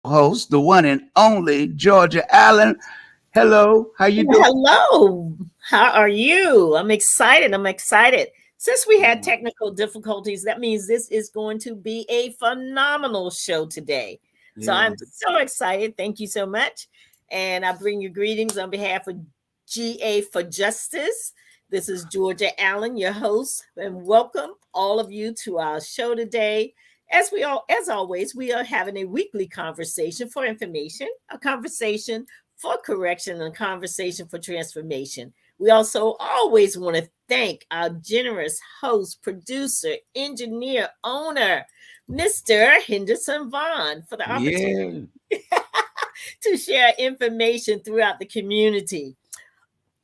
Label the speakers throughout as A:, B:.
A: host, the one and only Georgia Allen. Hello, how you doing?
B: Hello, how are you? I'm excited. I'm excited. Since we had
A: Yeah,
B: technical difficulties, that means this is going to be a phenomenal show today. So
A: yeah.
B: I'm so excited. Thank you so much. And I bring you greetings on behalf of GA for Justice. This is Georgia Allen, your host, and welcome all of you to our show today. As always, we are having a weekly conversation for information, a conversation for correction and conversation for transformation. We also always want to thank our generous host, producer, engineer, owner, Mr. Henderson Vaughn, for the opportunity
A: Yeah.
B: to share information throughout the community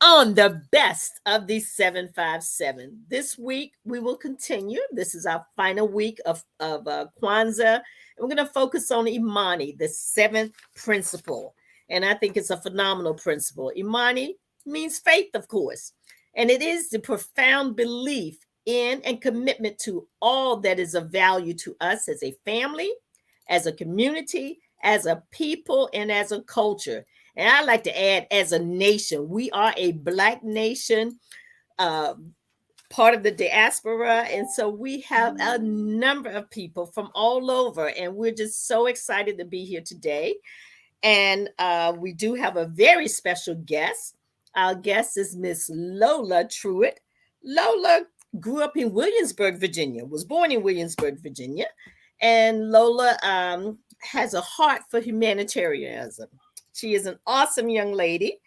B: on the best of the 757. This week, we will continue. This is our final week of Kwanzaa. And we're going to focus on Imani, the seventh principle. And I think it's a phenomenal principle. Imani means faith, of course. And it is the profound belief in and commitment to all that is of value to us as a family, as a community, as a people, and as a culture. And I like to add, as a nation, we are a Black nation, uh, part of the diaspora. And so we have a number of people from all over. And we're just so excited to be here today. And we do have a very special guest. Our guest is Miss Lola Truett. Lola grew up in Williamsburg, Virginia, was born in Williamsburg, Virginia. And Lola has a heart for humanitarianism. She is an awesome young lady.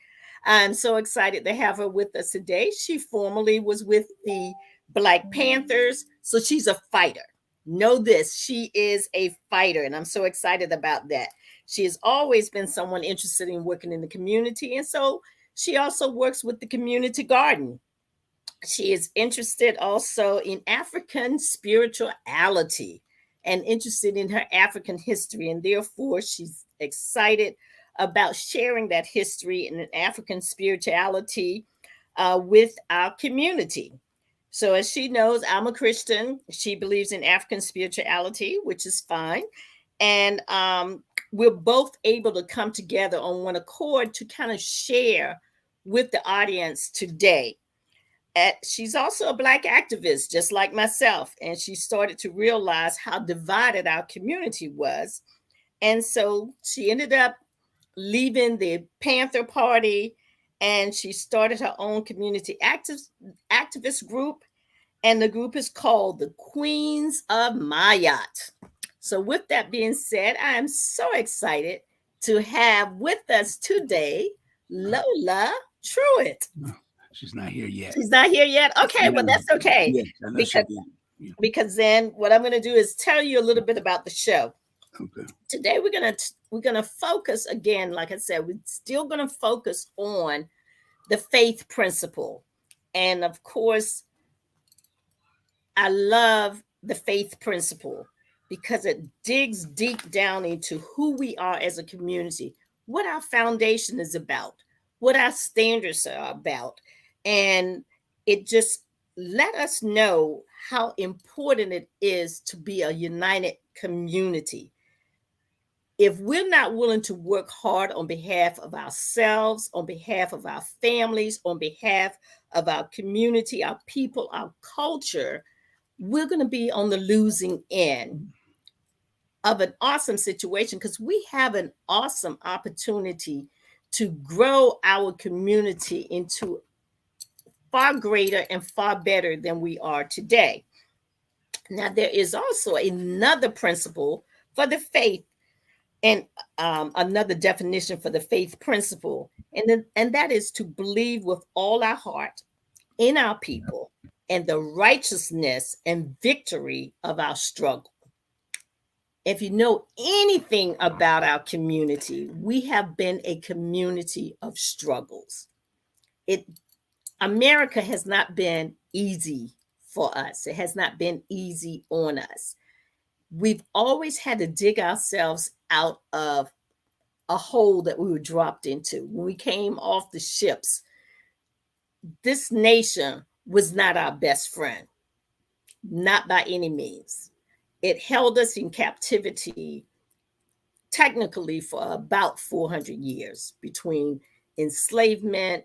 B: I'm so excited to have her with us today. She formerly was with the Black Panthers, so she's a fighter. Know this, she is a fighter, and I'm so excited about that. She has always been someone interested in working in the community, and so she also works with the community garden. She is interested also in African spirituality and interested in her African history, and therefore she's excited about sharing that history and African spirituality with our community. So, as she knows, I'm a Christian. She believes in African spirituality, which is fine. And we're both able to come together on one accord to kind of share with the audience today. She's also a Black activist, just like myself. And she started to realize how divided our community was. And so she ended up leaving the Panther Party and she started her own activist group. And the group is called the Queens of Mayat. So, with that being said, I am so excited to have with us today Lola Truett.
A: No, she's not here yet.
B: She's not here yet. Okay, well
A: No.
B: that's okay
A: Yes, I know she'll
B: because
A: be. Yeah.
B: then what I'm going to do is tell you a little bit about the show.
A: Okay.
B: Today we're gonna focus again. Like I said, we're still gonna focus on the faith principle, and of course, I love the faith principle because it digs deep down into who we are as a community, what our foundation is about, what our standards are about. And it just let us know how important it is to be a united community. If we're not willing to work hard on behalf of ourselves, on behalf of our families, on behalf of our community, our people, our culture, we're going to be on the losing end of an awesome situation because we have an awesome opportunity to grow our community into far greater and far better than we are today. Now, there is also another principle for the faith and another definition for the faith principle, and that is to believe with all our heart in our people and the righteousness and victory of our struggle. If you know anything about our community, we have been a community of struggles. It America has not been easy for us. It has not been easy on us. We've always had to dig ourselves out of a hole that we were dropped into. When we came off the ships, this nation was not our best friend, not by any means. It held us in captivity technically for about 400 years between enslavement,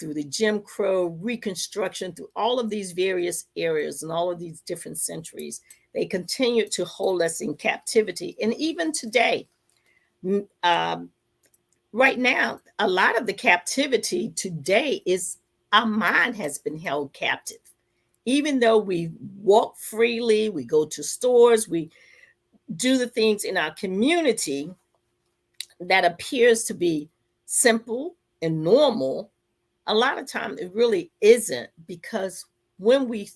B: through the Jim Crow, Reconstruction, through all of these various areas and all of these different centuries. They continue to hold us in captivity. And even today, um, right now, a lot of the captivity today is our mind has been held captive. Even though we walk freely, we go to stores, we do the things in our community that appears to be simple and normal, a lot of times it really isn't, because when we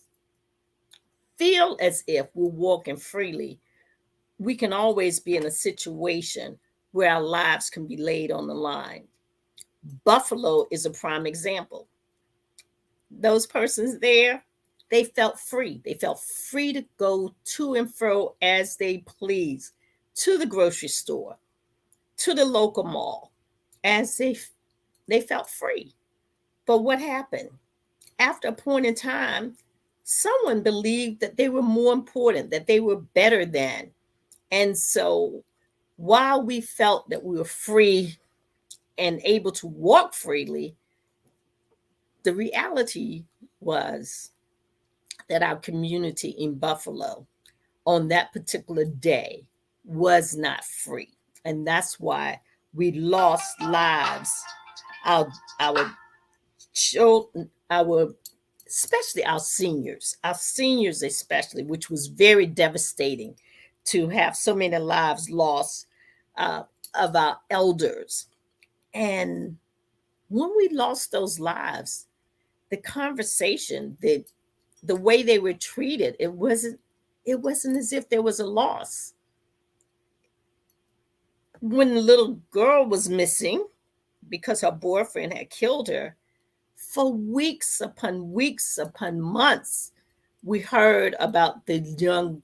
B: feel as if we're walking freely, we can always be in a situation where our lives can be laid on the line. Buffalo is a prime example. Those persons there, they felt free. They felt free to go to and fro as they please, to the grocery store, to the local mall, as they felt free. But what happened? After a point in time, someone believed that they were more important, that they were better than. And so while we felt that we were free and able to walk freely, the reality was that our community in Buffalo on that particular day was not free. And that's why we lost lives. Our children, our especially our seniors especially, which was very devastating to have so many lives lost uh, of our elders. And when we lost those lives, the conversation, the way they were treated, it wasn't as if there was a loss. When the little girl was missing because her boyfriend had killed her, for weeks upon months, we heard about the young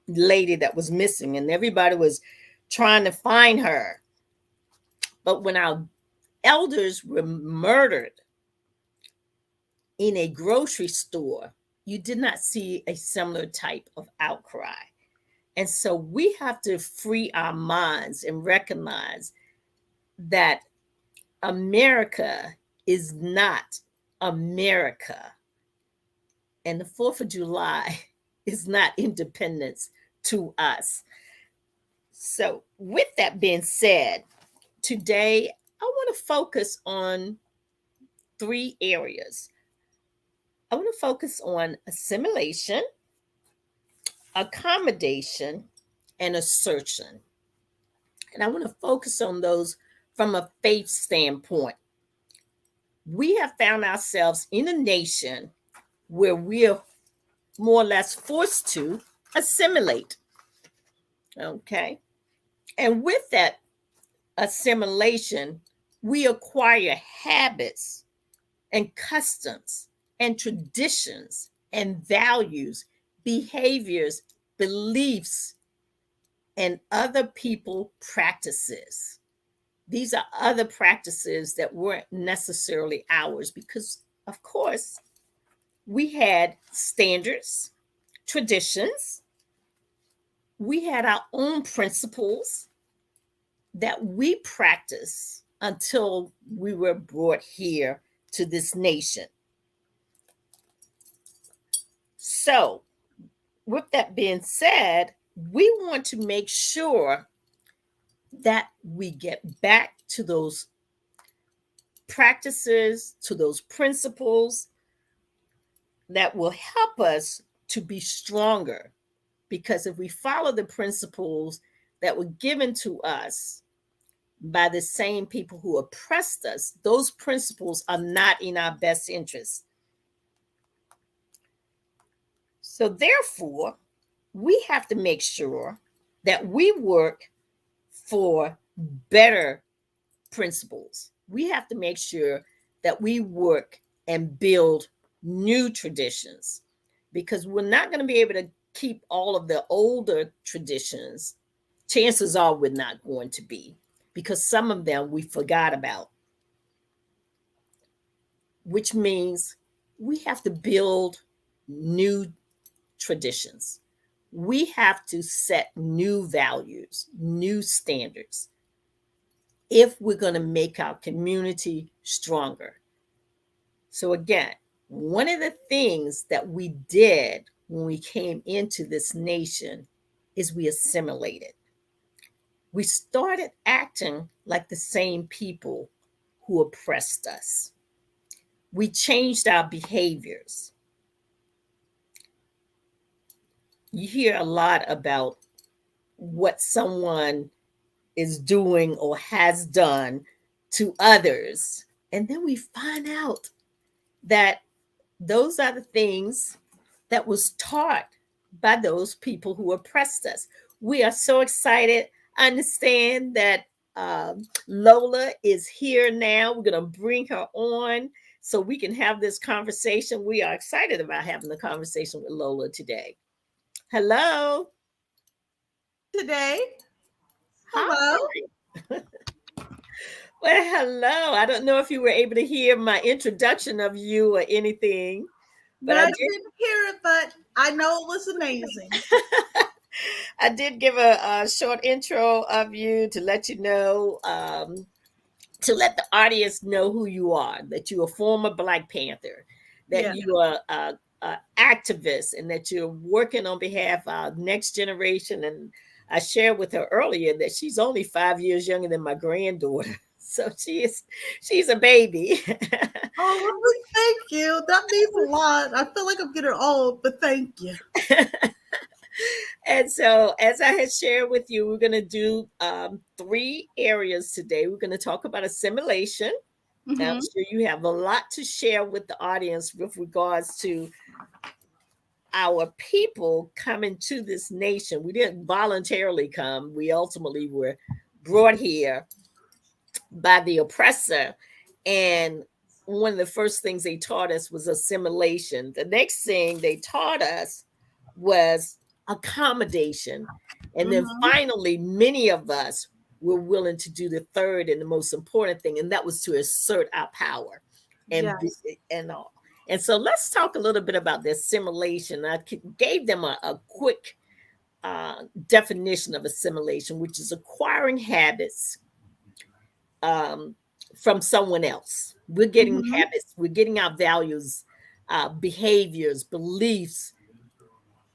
B: lady that was missing, and everybody was trying to find her. But when our elders were murdered in a grocery store, you did not see a similar type of outcry. And so we have to free our minds and recognize that America is not America. And the 4th of July is not independence to us. So, with that being said, today I want to focus on 3 areas. I want to focus on assimilation, accommodation, and assertion. And I want to focus on those from a faith standpoint. We have found ourselves in a nation where we are more or less forced to assimilate. Okay. And with that assimilation, we acquire habits and customs and traditions and values, behaviors, beliefs, and other people practices. These are other practices that weren't necessarily ours because, of course, we had standards, traditions, we had our own principles that we practiced until we were brought here to this nation. So, with that being said, we want to make sure that we get back to those practices, to those principles that will help us to be stronger. Because if we follow the principles that were given to us by the same people who oppressed us, those principles are not in our best interest. So, therefore, we have to make sure that we work for better principles. We have to make sure that we work and build new traditions because we're not going to be able to keep all of the older traditions. Chances are we're not going to be because some of them we forgot about, which means we have to build new traditions. We have to set new values, new standards if we're going to make our community stronger. So, again, one of the things that we did when we came into this nation is we assimilated. We started acting like the same people who oppressed us. We changed our behaviors. You hear a lot about what someone is doing or has done to others. And then we find out that those are the things that was taught by those people who oppressed us. We are so excited. I understand that Lola is here now. We're going to bring her on so we can have this conversation. We are excited about having the conversation with Lola today. Hello.
C: Today.
B: Hi.
C: Hello.
B: Well, hello. I don't know if you were able to hear my introduction of you or anything, but
C: No,
B: I
C: I
B: did.
C: didn't hear it, but I know it was amazing.
B: I did give a short intro of you to let you know, to let the audience know who you are, that you're a former Black Panther, that
C: Yeah.
B: you are a activist, and that you're working on behalf of our next generation. And I shared with her earlier that she's only 5 years younger than my granddaughter. So she's a baby.
C: Oh, well, thank you. That means a lot. I feel like I'm getting old, but thank you.
B: And so, as I had shared with you, we're going to do three areas today. We're going to talk about assimilation. I'm
C: Hmm.
B: sure you have a lot to share with the audience with regards to our people coming to this nation. We didn't voluntarily come, we ultimately were brought here by the oppressor. And one of the first things they taught us was assimilation. The next thing they taught us was accommodation. And then
C: Hmm.
B: finally, many of us were willing to do the third and the most important thing, and that was to assert our power and
C: Yes.
B: and all. And so let's talk a little bit about the assimilation. I gave them a quick definition of assimilation, which is acquiring habits um, from someone else. We're getting
C: Hmm.
B: habits, we're getting our values, behaviors, beliefs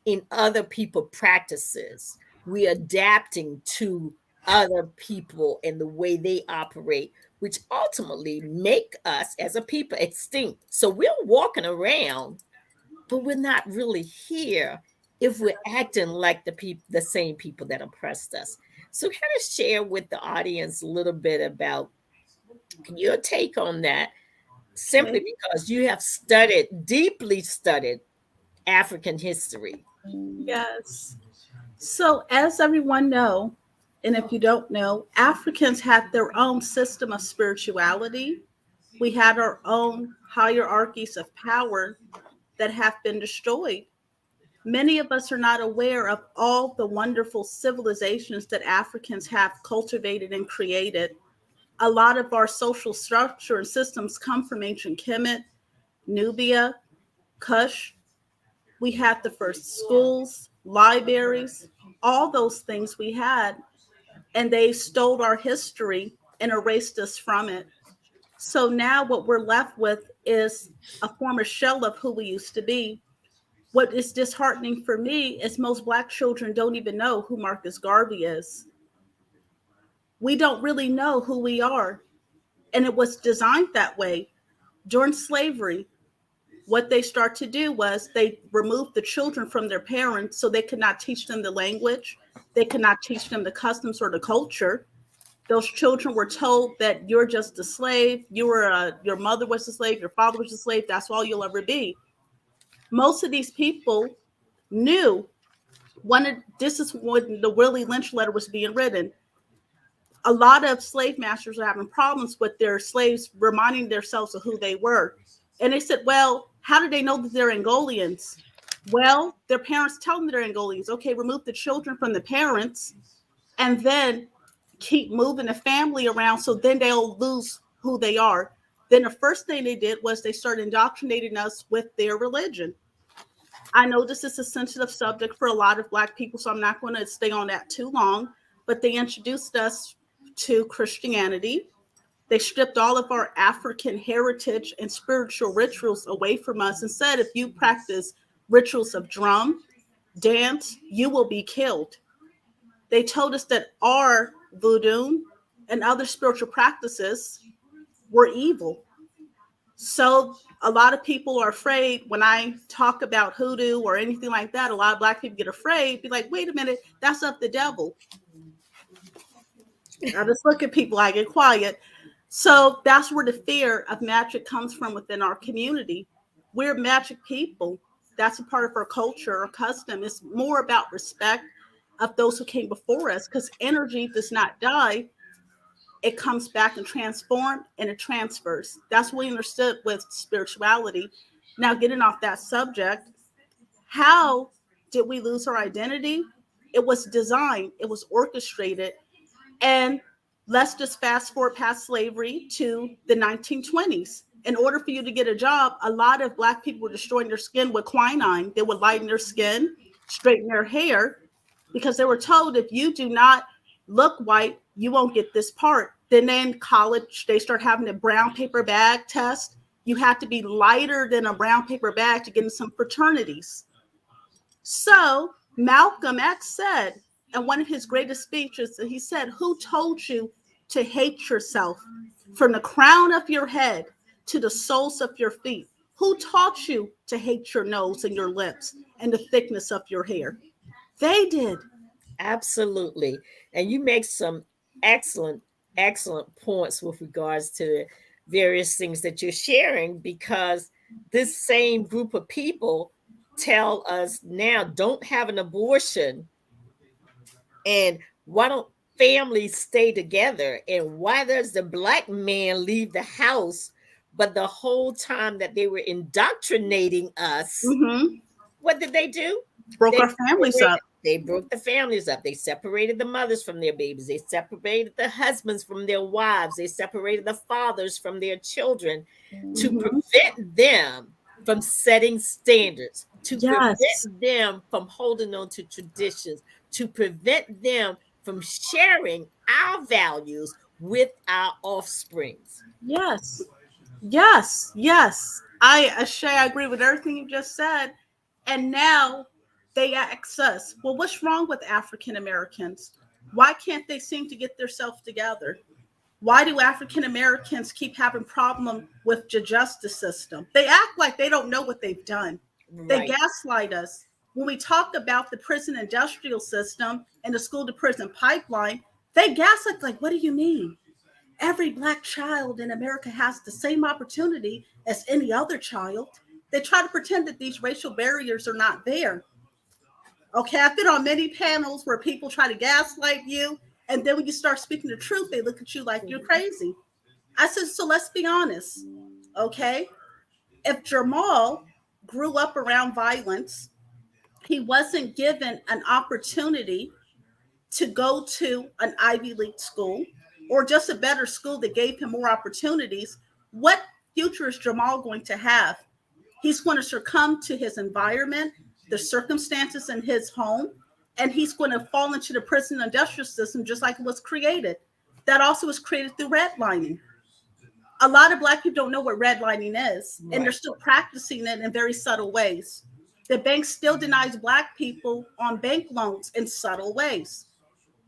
B: in other people practices. We're adapting to other people and the way they operate, which ultimately make us as a people extinct. So we're walking around, but we're not really here if we're acting like the same people that oppressed us. So kind of share with the audience a little bit about your take on that,
C: Okay.
B: simply because you have studied, deeply studied African history.
C: Yes. So, as everyone know, and if you don't know, Africans had their own system of spirituality. We had our own hierarchies of power that have been destroyed. Many of us are not aware of all the wonderful civilizations that Africans have cultivated and created. A lot of our social structure and systems come from ancient Kemet, Nubia, Kush. We had the first schools, libraries, all those things we had, and they stole our history and erased us from it. So now what we're left with is a former shell of who we used to be. What is disheartening for me is most Black children don't even know who Marcus Garvey is. We don't really know who we are. And it was designed that way. During slavery, what they start to do was they remove the children from their parents so they could not teach them the language, they could not teach them the customs or the culture. Those children were told that you're just a slave, your mother was a slave, your father was a slave, that's all you'll ever be. Most of these people knew this is when the Willie Lynch letter was being written. A lot of slave masters are having problems with their slaves reminding themselves of who they were. And they said, well, how do they know that they're Angolians? Well, their parents tell them they're Angolians. Okay, remove the children from the parents and then keep moving the family around so then they'll lose who they are. Then the first thing they did was they started indoctrinating us with their religion. I know this is a sensitive subject for a lot of Black people, so I'm not going to stay on that too long. But they introduced us to Christianity. They stripped all of our African heritage and spiritual rituals away from us and said, if you practice rituals of drum, dance, you will be killed. They told us that our voodoo and other spiritual practices were evil. So a lot of people are afraid when I talk about hoodoo or anything like that. A lot of Black people get afraid, be like, wait a minute, that's of the devil. I just look at people, I get quiet. So that's where the fear of magic comes from within our community. We're magic people. That's a part of our culture, our custom. It's more about respect of those who came before us, because energy does not die. It comes back and transformed and it transfers. That's what we understood with spirituality. Now, getting off that subject, how did we lose our identity? It was designed, it was orchestrated. And let's just fast forward past slavery to the 1920s. In order for you to get a job, a lot of Black people were destroying their skin with quinine. They would lighten their skin, straighten their hair, because they were told if you do not look white, you won't get this part. Then in college, they start having a brown paper bag test. You had to be lighter than a brown paper bag to get in some fraternities. So Malcolm X said in one of his greatest speeches, he said, who told you to hate yourself from the crown of your head to the soles of your feet? Who taught you to hate your nose and your lips and the thickness of your hair? They did.
B: Absolutely. And you make some excellent, excellent points with regards to various things that you're sharing, because this same group of people tell us now don't have an abortion, and why don't families stay together, and why does the Black man leave the house, but the whole time that they were indoctrinating us,
C: Mm-hmm.
B: what did they do?
C: Broke
B: They
C: our families up.
B: they broke the families up. They separated the mothers from their babies. They separated the husbands from their wives. They separated the fathers from their children to
C: Mm-hmm.
B: prevent them from setting standards, to
C: Yes.
B: prevent them from holding on to traditions, to prevent them from sharing our values with our offsprings.
C: Yes. Yes. Yes. Shay, I agree with everything you just said. And now they ask us, well, what's wrong with African Americans? Why can't they seem to get themselves together? Why do African Americans keep having problem with the justice system? They act like they don't know what they've done. They
B: Right.
C: gaslight us. When we talk about the prison industrial system and the school to prison pipeline, they gaslight like, what do you mean? Every Black child in America has the same opportunity as any other child. They try to pretend that these racial barriers are not there. Okay, I've been on many panels where people try to gaslight you, and then when you start speaking the truth, they look at you like you're crazy. I said, so let's be honest. Okay, if Jamal grew up around violence, he wasn't given an opportunity to go to an Ivy League school or just a better school that gave him more opportunities, what future is Jamal going to have? He's going to succumb to his environment, the circumstances in his home, and he's going to fall into the prison industrial system just like it was created. That also was created through redlining. A lot of Black people don't know what redlining is, and they're
B: Right.
C: still practicing it in very subtle ways. The bank still denies Black people on bank loans in subtle ways.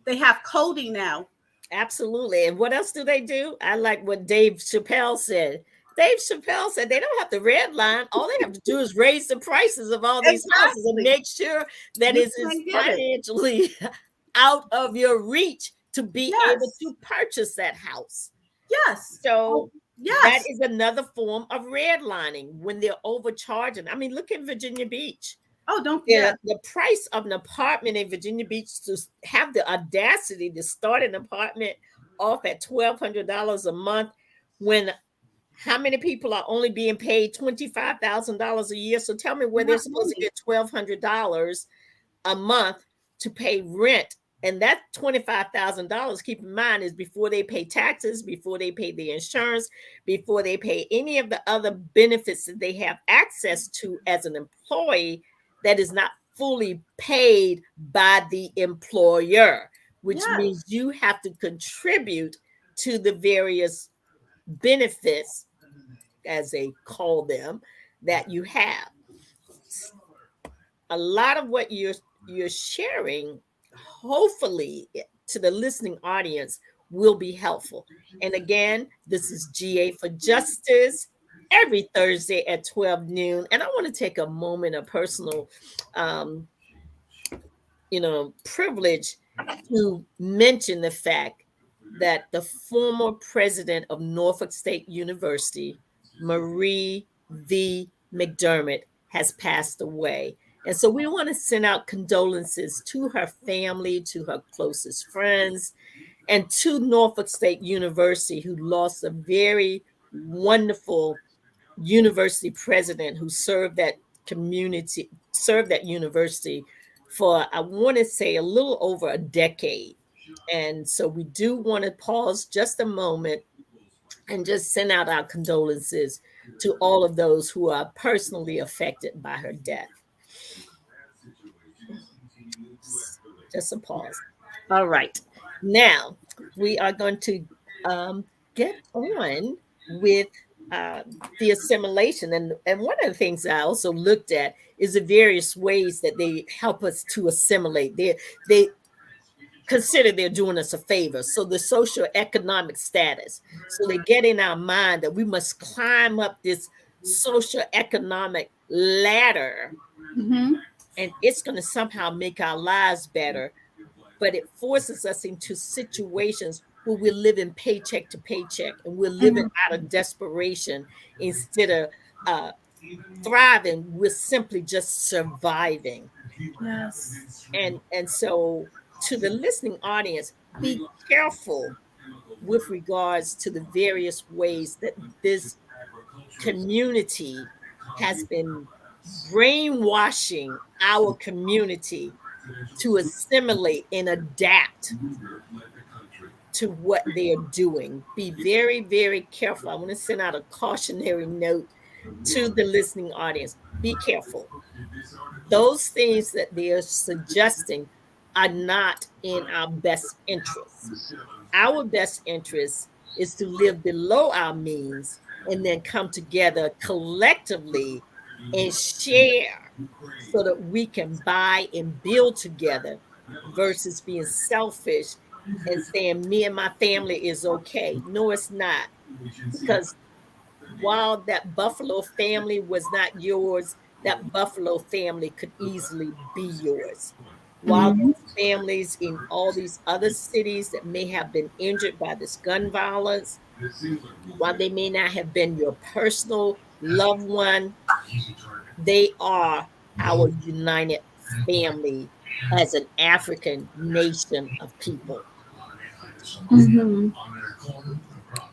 C: They have coding now.
B: Absolutely. And what else do they do? I like what Dave Chappelle said. Dave Chappelle said they don't have to redline. All they have to do is raise the prices of all these houses and
C: Exactly.
B: make sure that
C: You
B: it is
C: can't get it.
B: financially out of your reach to be able
C: Yes.
B: to purchase that house.
C: Yes. Oh,
B: So that
C: yes.
B: is another form of redlining when they're overcharging. I mean, look at Virginia Beach.
C: Oh, don't. Yeah.
B: The price of an apartment in Virginia Beach, to have the audacity to start an apartment off at $1,200 a month, when how many people are only being paid $25,000 a year? So tell me where they're
C: Not
B: supposed to
C: many.
B: get $1,200 a month to pay rent. And that $25,000, keep in mind, is before they pay taxes, before they pay the insurance, before they pay any of the other benefits that they have access to as an employee that is not fully paid by the employer, which means
C: Yes.
B: you have to contribute to the various benefits, as they call them, that you have. A lot of what you're sharing, hopefully, to the listening audience will be helpful. And again, this is GA for Justice every Thursday at 12 noon. And I want to take a moment of personal um, privilege to mention the fact that the former president of Norfolk State University, Marie V. McDermott, has passed away. And so we want to send out condolences to her family, to her closest friends, and to Norfolk State University, who lost a very wonderful university president who served that university for, I want to say, a little over a decade. And so we do want to pause just a moment and just send out our condolences to all of those who are personally affected by her death. Just a pause. All right. Now we are going to get on with uh, the assimilation. And one of the things I also looked at is the various ways that they help us to assimilate. They consider they're doing us a favor. So the social economic status. So they get in our mind that we must climb up this social economic ladder,
C: Mm-hmm.
B: and it's going to somehow make our lives better. But it forces us into situations where we're living paycheck to paycheck, and we're living
C: Mm-hmm.
B: out of desperation instead of uh, thriving. We're simply just surviving.
C: Yes.
B: And so, to the listening audience, be careful with regards to the various ways that this community has been brainwashing our community to assimilate and adapt to what they're doing. Be very, very careful. I want to send out a cautionary note to the listening audience. Be careful. Those things that they're suggesting are not in our best interests. Our best interest is to live below our means and then come together collectively and share so that we can buy and build together versus being selfish and saying me and my family is okay. No, it's not. Because while that Buffalo family was not yours, that Buffalo family could easily be yours. While
C: Mm-hmm.
B: those families in all these other cities that may have been injured by this gun violence, while they may not have been your personal loved one, they are our united family as an African nation of people.
C: Mm-hmm.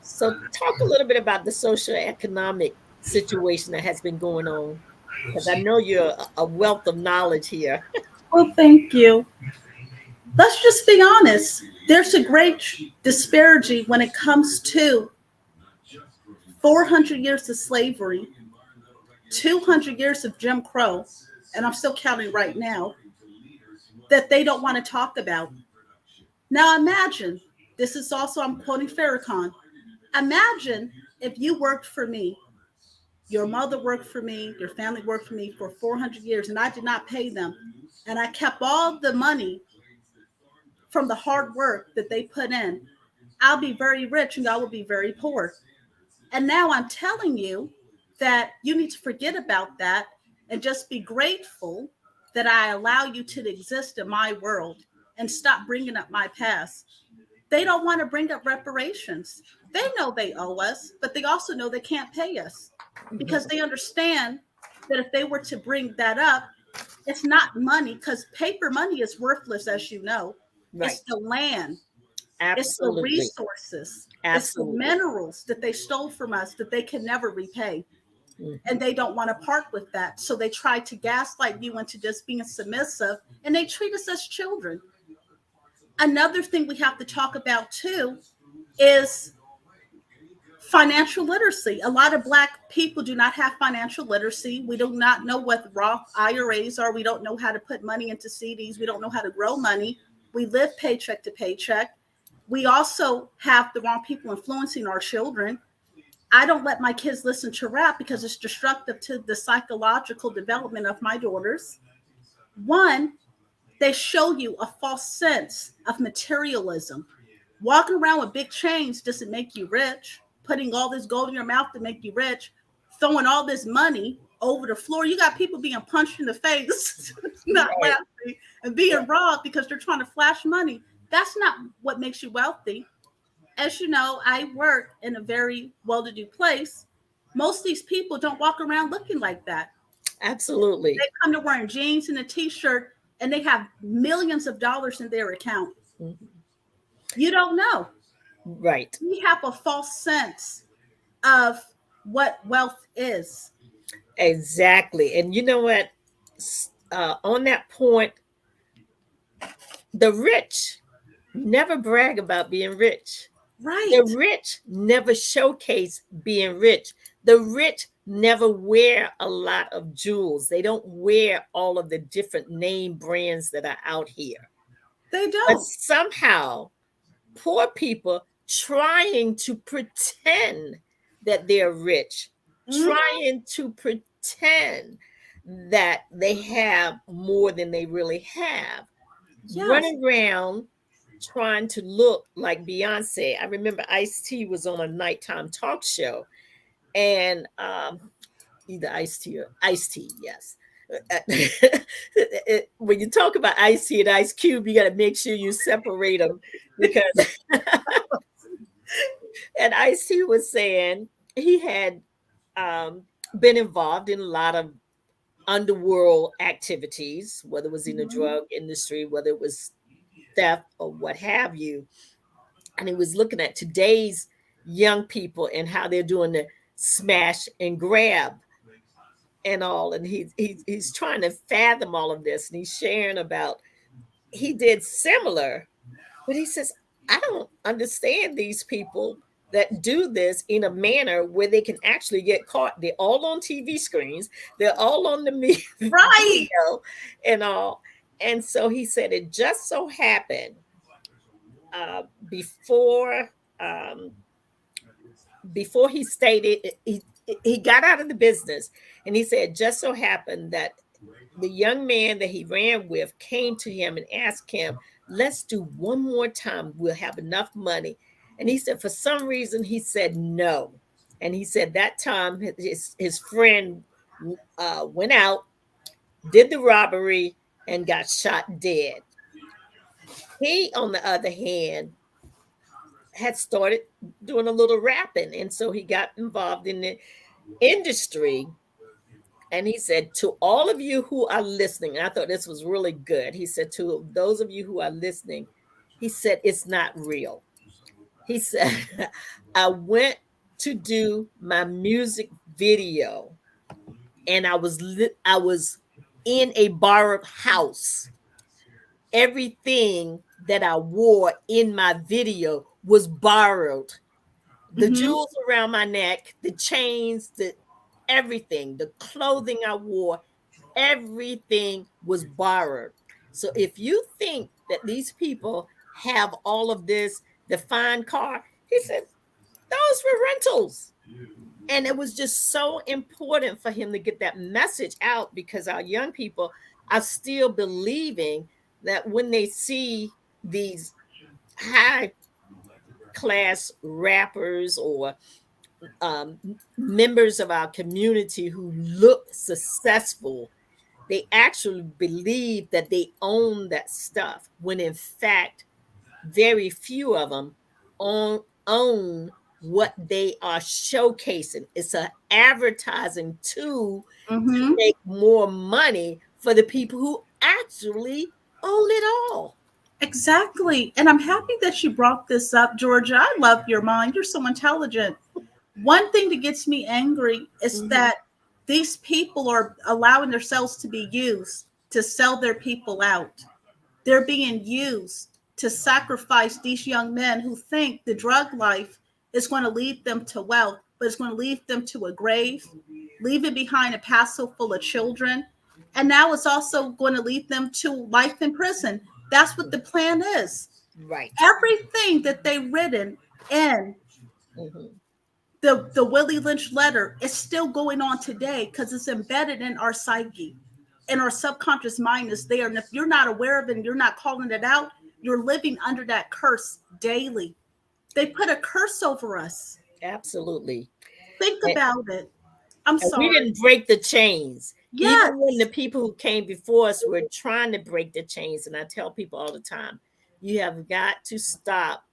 B: So, talk a little bit about the social economic situation that has been going on, because I know you're a wealth of knowledge here.
C: Well, thank you. Let's just be honest. There's a great disparity when it comes to 400 years of slavery, 200 years of Jim Crow, and I'm still counting right now, that they don't want to talk about. Now imagine, this is also, I'm quoting Farrakhan, imagine if you worked for me, your mother worked for me, your family worked for me for 400 years, and I did not pay them. And I kept all the money from the hard work that they put in. I'll be very rich and I will be very poor. And now I'm telling you that you need to forget about that and just be grateful that I allow you to exist in my world and stop bringing up my past. They don't want to bring up reparations. They know they owe us, but they also know they can't pay us because they understand that if they were to bring that up, it's not money because paper money is worthless, as you know.
B: Right.
C: It's the land, it's the
B: Absolutely.
C: resources, it's the
B: Absolutely.
C: minerals that they stole from us that they can never repay.
B: Mhm.
C: And they don't want to part with that. So they try to gaslight you into just being submissive and they treat us as children. Another thing we have to talk about too is Financial literacy. A lot of Black people do not have financial literacy. We do not know what Roth IRAs are. We don't know how to put money into CDs. We don't know how to grow money. We live paycheck to paycheck. We also have the wrong people influencing our children. I don't let my kids listen to rap because it's destructive to the psychological development of my daughters. One, they show you a false sense of materialism. Walking around with big chains doesn't make you rich. Putting all this gold in your mouth to make you rich. Throwing all this money over the floor. You got people being punched in the face, not
B: Right.
C: laughing, and being robbed because they're trying to flash money. That's not what makes you wealthy. As you know, I work in a very well-to-do place. Most of these people don't walk around looking like that. They
B: Absolutely.
C: come to wearing jeans and a t-shirt and they have millions of dollars in their account.
B: Mhm.
C: You don't know.
B: Right.
C: We have a false sense of what wealth is.
B: Exactly. And you know what? On that point, the rich never brag about being rich. The
C: Right.
B: rich never showcase being rich. The rich never wear a lot of jewels. They don't wear all of the different name brands that are out here.
C: They
B: But
C: don't.
B: somehow, poor people trying to pretend that they're rich,
C: Mhm.
B: trying to pretend that they have more than they really have,
C: Yes.
B: running around trying to look like Beyonce. I remember Ice T was on a nighttime talk show, and either Ice T or Ice T, yes. When you talk about Ice T and Ice Cube, you got to make sure you separate them because. And Ice T was saying he had um, been involved in a lot of underworld activities, whether it was in the
C: Mhm.
B: drug industry, whether it was theft or what have you. And he was looking at today's young people and how they're doing the smash and grab and all. And he's trying to fathom all of this. And he's sharing about he did similar, but he says, I don't understand these people that do this in a manner where they can actually get caught. They're all on TV screens, they're all on the
C: Right.
B: video and all. And so he said it just so happened before um, before he stated he got out of the business, and he said just so happened that the young man that he ran with came to him and asked him, let's do one more time, we'll have enough money. And he said for some reason he said no. And he said that time his friend went out, did the robbery, and got shot dead. He, on the other hand, had started doing a little rapping, and so he got involved in the industry. And he said, to all of you who are listening, and I thought this was really good. He said, to those of you who are listening, he said, it's not real. He said, I went to do my music video and I was in a borrowed house. Everything that I wore in my video was borrowed. The
C: Mhm.
B: jewels around my neck, the chains, the everything, the clothing I wore, everything was borrowed. So if you think that these people have all of this, the fine car, he said, those were rentals. And it was just so important for him to get that message out because our young people are still believing that when they see these high class rappers or um, members of our community who look successful, they actually believe that they own that stuff when in fact very few of them own what they are showcasing. It's an advertising tool to
C: Mhm.
B: make more money for the people who actually own it all.
C: Exactly. And I'm happy that you brought this up, Georgia. I love your mind. You're so intelligent. One thing that gets me angry is
B: Mhm.
C: that these people are allowing themselves to be used to sell their people out. They're being used to sacrifice these young men who think the drug life It's going to lead them to wealth, but it's going to lead them to a grave, leaving behind a castle full of children. And now it's also going to lead them to life in prison. That's what the plan is.
B: Right.
C: Everything that they've written in
B: Mhm.
C: the Willie Lynch letter is still going on today because it's embedded in our psyche, and our subconscious mind is there. And if you're not aware of it and you're not calling it out, you're living under that curse daily. They put a curse over us.
B: Absolutely.
C: Think
B: And,
C: about it. I'm
B: and we
C: sorry.
B: didn't break the chains.
C: Yes.
B: Even when the people who came before us were trying to break the chains. And I tell people all the time, you have got to stop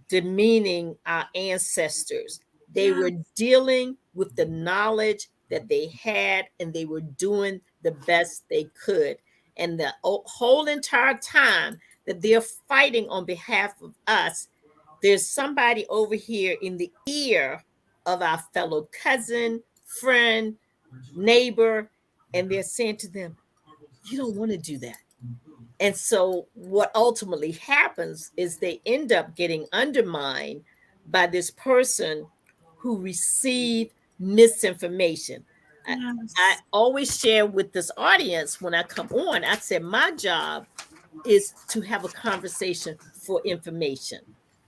B: demeaning our ancestors. They
C: Yes.
B: were dealing with the knowledge that they had, and they were doing the best they could. And the whole entire time that they're fighting on behalf of us, there's somebody over here in the ear of our fellow cousin, friend, neighbor, and they're saying to them, you don't want to do that. And so, what ultimately happens is they end up getting undermined by this person who received misinformation. I
C: Yes.
B: always share with this audience when I come on, I said, my job is to have a conversation for information,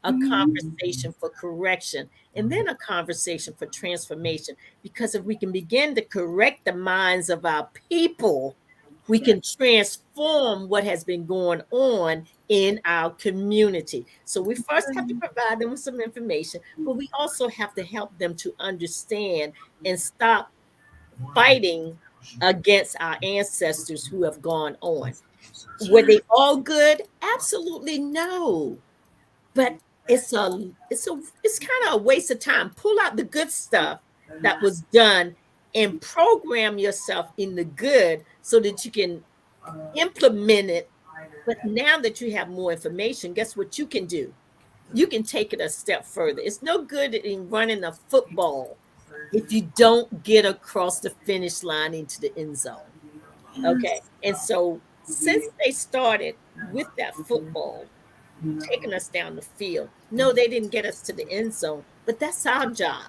B: a
C: Mhm.
B: conversation for correction, and then a conversation for transformation. Because if we can begin to correct the minds of our people, we
C: Yes.
B: can transform what has been going on in our community. So we first have to provide them with some information, but we also have to help them to understand and stop fighting against our ancestors who have gone on. Were they all good? Absolutely no. But it's kind of a waste of time. Pull out the good stuff that was done and program yourself in the good so that you can implement it. But now that you have more information, guess what you can do? You can take it a step further. It's no good in running a football if you don't get across the finish line into the end zone. Okay.
C: Yes.
B: And so since they started with that football, taking us down the field, no, they didn't get us to the end zone, but that's our job.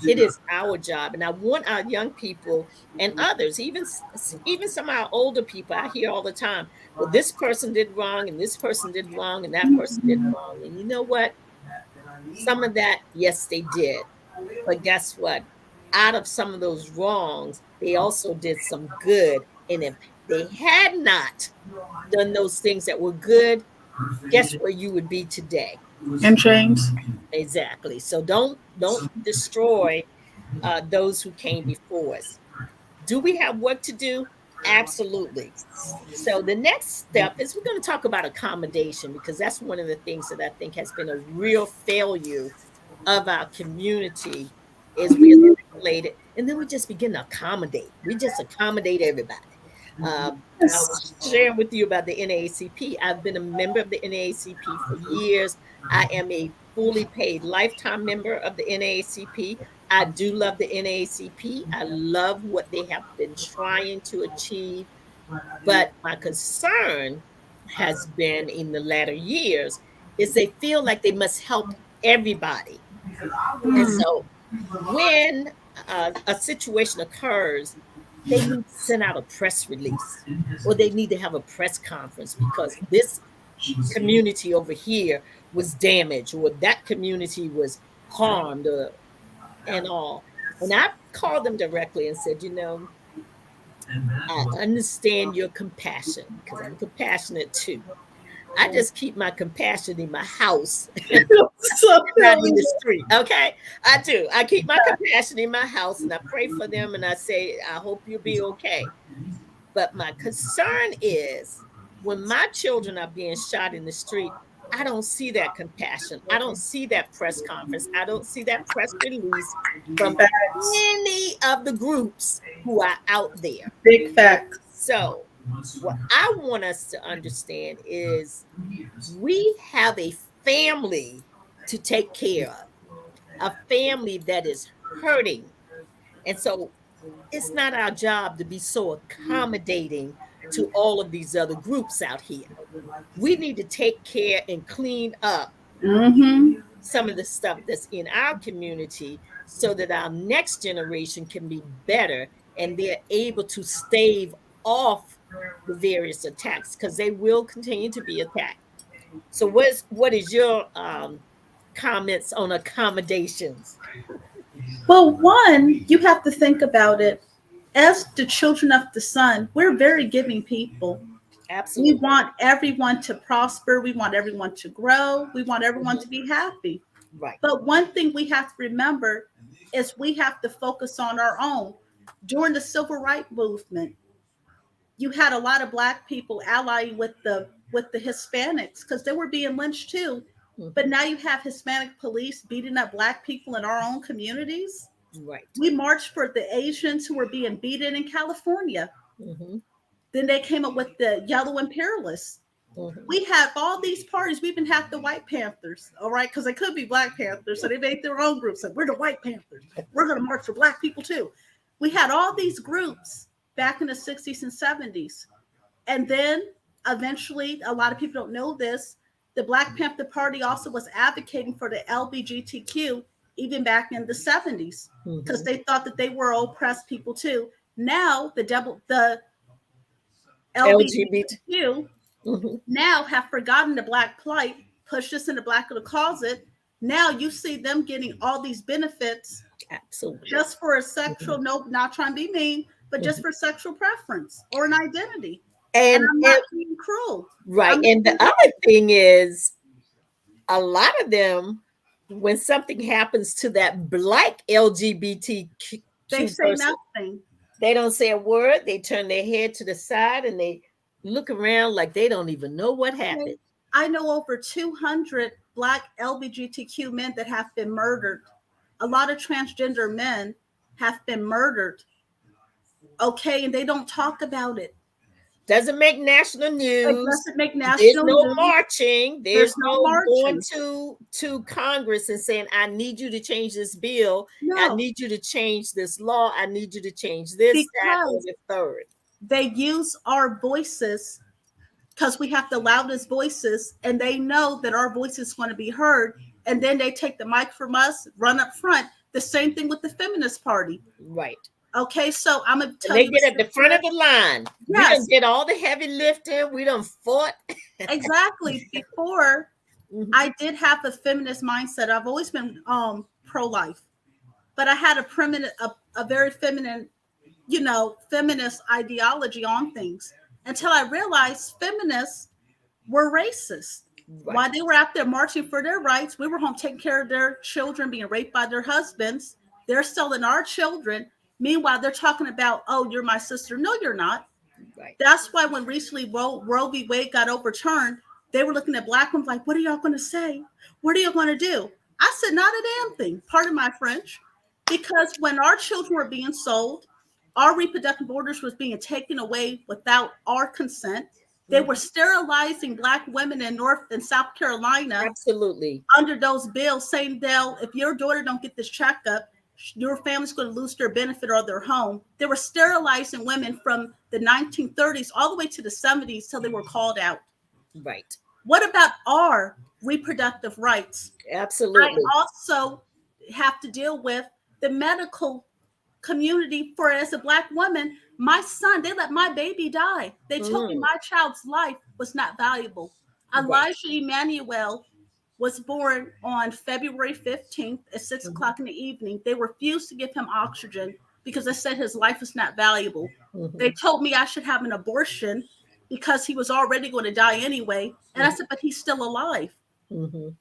B: It is our job. And I want our young people and others, even some of our older people, I hear all the time, well, this person did wrong and this person did wrong and that person did
C: Mhm.
B: wrong. And you know what? Some of that, yes, they did. But guess what? Out of some of those wrongs, they also did some good. And if they had not done those things that were good, guess where you would be today?
C: In chains.
B: Exactly. So don't destroy those who came before us. Do we have work to do? Absolutely. So the next step is we're going to talk about accommodation because that's one of the things that I think has been a real failure of our community is we
C: Mhm.
B: assimilate it and then we just begin to accommodate. We just accommodate everybody. I
C: Yes.
B: was sharing with you about the NAACP. I've been a member of the NAACP for years. I am a fully paid lifetime member of the NAACP. I do love the NAACP. I love what they have been trying to achieve. But my concern has been in the latter years is they feel like they must help everybody. And
C: Mm.
B: so when a situation occurs, they need to send out a press release or they need to have a press conference because this community over here was damaged or that community was harmed and all. And I called them directly and said, I understand your compassion because I'm compassionate too. I just keep my compassion in my house,
C: So
B: not in
C: silly.
B: the street. Okay. I do. I keep my compassion in my house and I pray for them and I say, I hope you'll be okay. But my concern is when my children are being shot in the street, I don't see that compassion. I don't see that press conference. I don't see that press release from
C: Facts.
B: any of the groups who are out there.
C: Big facts.
B: So, what I want us to understand is we have a family to take care of, a family that is hurting. And so it's not our job to be so accommodating to all of these other groups out here. We need to take care and clean up
C: Mm-hmm.
B: some of the stuff that's in our community so that our next generation can be better and they're able to stave off the various attacks because they will continue to be attacked. So what is your comments on accommodations?
C: Well, one, you have to think about it. As the children of the sun, we're very giving people. We
B: Absolutely.
C: want everyone to prosper. We want everyone to grow. We want everyone
B: Mhm.
C: to be happy.
B: Right.
C: But one thing we have to remember is we have to focus on our own. During the civil rights movement, you had a lot of black people allying with the Hispanics because they were being lynched too. But
B: Mhm.
C: now you have Hispanic police beating up black people in our own communities.
B: Right.
C: We marched for the Asians who were being beaten in California.
B: Mhm.
C: Then they came up with the yellow imperialists.
B: Mhm.
C: We have all these parties. We even have the White Panthers, all right, because they could be Black Panthers. So they made their own groups. Like, we're the White Panthers. We're going to march for Black people too. We had all these groups back in the 60s and 70s. And then eventually, a lot of people don't know this, the Black Panther Party also was advocating for the LGBTQ even back in the 70s because
B: Mhm.
C: they thought that they were oppressed people too. Now the
B: LGBT.
C: LGBTQ
B: Mhm.
C: now have forgotten the black plight, pushed us in the black of the closet. Now you see them getting all these benefits
B: Absolutely.
C: just for a sexual,
B: Mhm.
C: no, not trying to be mean, but just
B: Mhm.
C: for sexual preference or an identity. And I'm
B: And
C: not being cruel.
B: right.
C: I'm
B: And the
C: being
B: other
C: nice.
B: thing is a lot of them, when something happens to that black
C: They
B: LGBTQ
C: say
B: person,
C: nothing.
B: they don't say a word. They turn their head to the side and they look around like they don't even know what
C: Okay.
B: happened.
C: I know over 200 black LGBTQ men that have been murdered. A lot of transgender men have been murdered. Okay. And they don't talk about it.
B: Doesn't make national
C: It
B: news.
C: doesn't make
B: There's
C: national
B: no
C: news.
B: marching.
C: There's
B: There's
C: no
B: no going
C: marching.
B: to Congress and saying, I need you to change this bill. I
C: No,
B: need you to change this law. I need you to change this, that, or
C: because
B: the third.
C: they use our voices because we have the loudest voices and they know that our voices want to be heard. And then they take the mic from us, run up front. The same thing with the Feminist Party.
B: Right.
C: Okay, so I'm going to
B: And
C: tell
B: they
C: you a
B: get at the front of
C: secret.
B: the line. We done
C: Yes,
B: did all the heavy lifting. We done fought.
C: exactly. Before
B: Mhm.
C: I did have a feminist mindset. I've always been pro-life, but I had a very feminine, feminist ideology on things until I realized feminists were racist.
B: Right.
C: While they were out there marching for their rights, we were home taking care of their children being raped by their husbands. They're selling our children. Meanwhile, they're talking about, oh, you're my sister. No, you're not.
B: Right.
C: That's why when recently Roe v. Wade got overturned, they were looking at black women like, what are y'all going to say? What are you going to do? I said, not a damn thing. Pardon my French. Because when our children were being sold, our reproductive orders was being taken away without our consent. They were
B: Mhm.
C: sterilizing black women in North and South Carolina
B: Absolutely.
C: under those bills, saying, Dell, if your daughter don't get this checkup, your family's going to lose their benefit or their home. They were sterilizing women from the 1930s all the way to the 70s till they were called out.
B: Right.
C: What about our reproductive rights? I
B: Absolutely.
C: also have to deal with the medical community. For as a black woman, my son, they let my baby die. They told me
B: Mm.
C: my child's life was not valuable.
B: Right.
C: Elijah Emmanuel was born on February 15th at 6
B: Mhm.
C: o'clock in the evening. They refused to give him oxygen because they said his life is not valuable. They
B: Mhm.
C: told me I should have an abortion because he was already going to die anyway. And I
B: Mhm.
C: said, but he's still alive.
B: Mhm.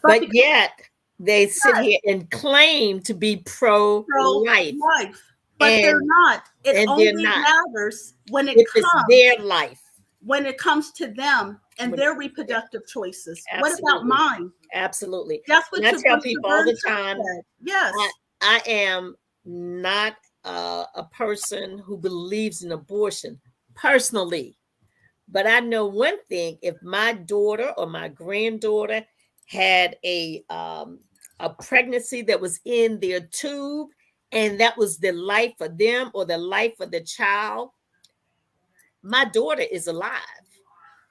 C: But
B: But
C: because
B: yet they sit here and claim to be pro
C: pro
B: life,
C: life, but they're
B: and
C: not. It
B: they're
C: only
B: not.
C: matters
B: If it's their life.
C: when it comes to them and
B: When
C: their
B: yeah,
C: reproductive choices. What about
B: absolutely.
C: mine?
B: Absolutely.
C: That's
B: And
C: what
B: I
C: your
B: tell
C: Buster
B: people all the
C: Burns
B: time,
C: said.
B: I
C: Yes.
B: I am not a person who believes in abortion personally. But I know one thing: if my daughter or my granddaughter had a pregnancy that was in their tube, and that was the life for them or the life of the child, my daughter is alive.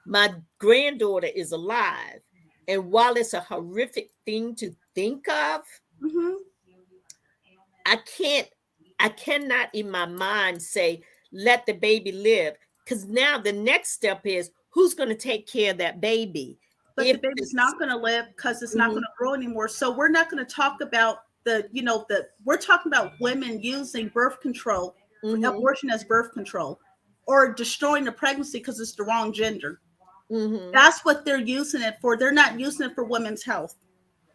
B: My granddaughter is alive. And while it's a horrific thing to think of,
C: Mhm.
B: I can't, I cannot in my mind say, let the baby live. Because now the next step is who's going to take care of that baby?
C: But the
B: If
C: baby's
B: this,
C: not going to live because it's not going
B: Mhm,
C: to grow anymore. So we're not going to talk about we're talking about women using birth control,
B: mhm,
C: abortion as birth control, or destroying the pregnancy because it's the wrong gender.
B: mhm.
C: That's what they're using it for. They're not using it for women's health.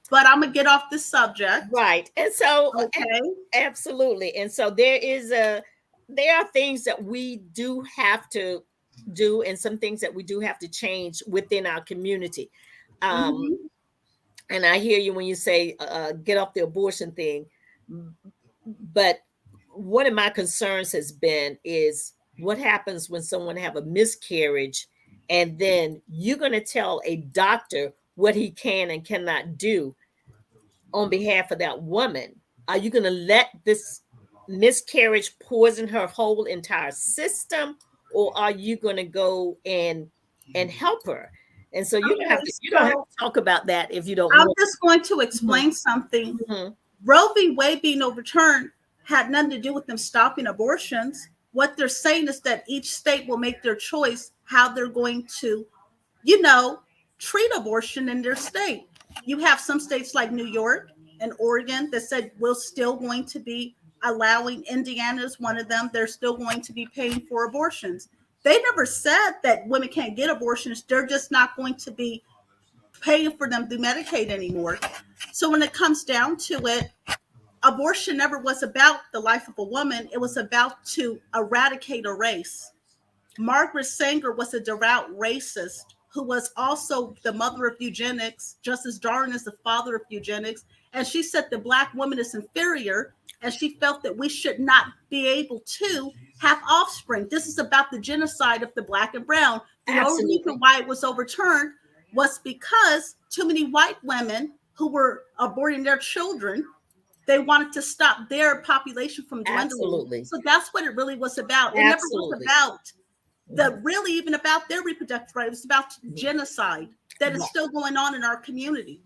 C: But I'm gonna get off this subject.
B: Right. And so
C: Okay.
B: absolutely. And so there are things that we do have to do and some things that we do have to change within our community. Um,
C: Hmm.
B: and I hear you when you say get off the abortion thing. But one of my concerns has been is what happens when someone have a miscarriage and then you're going to tell a doctor what he can and cannot do on behalf of that woman. Are you going to let this miscarriage poison her whole entire system, or are you going to go and help her? And so
C: Okay.
B: you don't have
C: So
B: to talk about that if you don't
C: I'm
B: want.
C: just going to
B: Mhm,
C: explain something.
B: mhm.
C: Roe v. Wade being overturned had nothing to do with them stopping abortions. What they're saying is that each state will make their choice how they're going to, you know, treat abortion in their state. You have some states like New York and Oregon that said we're still going to be allowing, Indiana is one of them, they're still going to be paying for abortions. They never said that women can't get abortions. They're just not going to be paying for them through Medicaid anymore. So when it comes down to it, abortion never was about the life of a woman. It was about to eradicate a race. Margaret Sanger was a devout racist who was also the mother of eugenics. Justice Darwin is the father of eugenics. And she said the Black woman is inferior. And she felt that we should not be able to have offspring. This is about the genocide of the Black and Brown. The only reason
B: Absolutely.
C: why it was overturned was because too many white women who were aborting their children, they wanted to stop their population from dwindling.
B: Absolutely.
C: So that's what it really was about. It never was
B: Absolutely.
C: about
B: Mhm,
C: really even about their reproductive rights. It's about
B: mhm.
C: genocide that is
B: Right.
C: still going on in our community.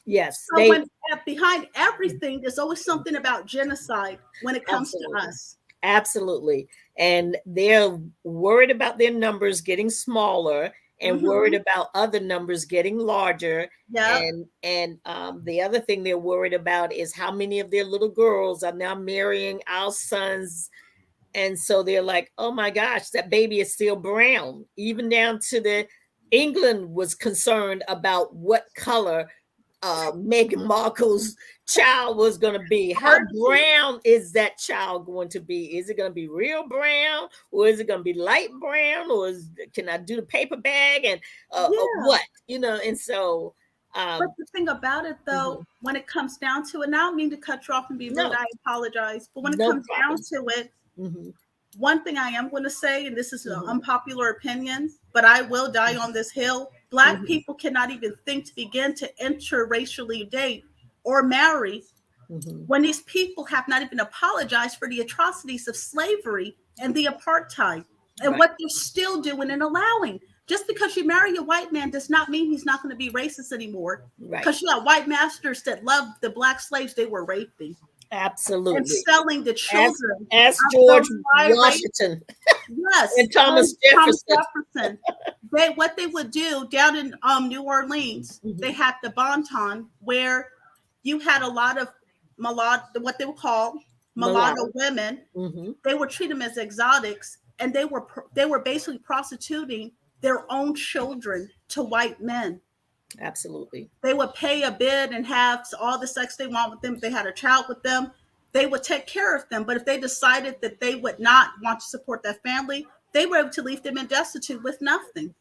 B: Yes,
C: So
B: they
C: when behind everything, there's always something about genocide when it comes to
B: absolutely.
C: us.
B: Absolutely. And they're worried about their numbers getting smaller and worried
C: Mm-hmm.
B: about other numbers getting larger.
C: Yep.
B: And the other thing they're worried about is how many of their little girls are now marrying our sons. And so they're like, oh my gosh, that baby is still brown. Even down to the England was concerned about what color Meghan Markle's child was going to be. How
C: Emergency.
B: brown is that child going to be? Is it going to be real brown, or is it going to be light brown, or can I do the paper bag and
C: Yeah.
B: what And so,
C: But
B: um,
C: the thing about it, though,
B: mhm.
C: when it comes down to it, and I don't mean to cut you off and be rude,
B: No,
C: I apologize. But when it
B: no
C: comes down
B: problem.
C: to it,
B: Hmm.
C: one thing I am going to say, and this is an
B: Hmm.
C: unpopular opinion, but I will die on this hill. Black
B: Hmm.
C: people cannot even think to begin to interracially date or marry
B: Hmm.
C: when these people have not even apologized for the atrocities of slavery and the apartheid and
B: Right,
C: what they're still doing and allowing. Just because you marry a white man does not mean he's not going to be racist anymore.
B: right.
C: Because you got white masters that loved the black slaves they were raping and
B: Absolutely.
C: selling the
B: Ask,
C: children
B: ask
C: of
B: George
C: those white race.
B: Washington
C: Yes,
B: and Thomas
C: and Thomas
B: Jefferson.
C: Jefferson. What they would do down in New Orleans, they
B: Hmm.
C: had the Bonton where you had a lot of mulatto, what they would call mulatto
B: Mulatto.
C: women.
B: Hmm.
C: They would treat them as exotics, and they were basically prostituting their own children to white men.
B: Absolutely.
C: They would pay a bid and have all the sex they want with them. If they had a child with them, they would take care of them. But if they decided that they would not want to support that family, they were able to leave them in destitute with nothing.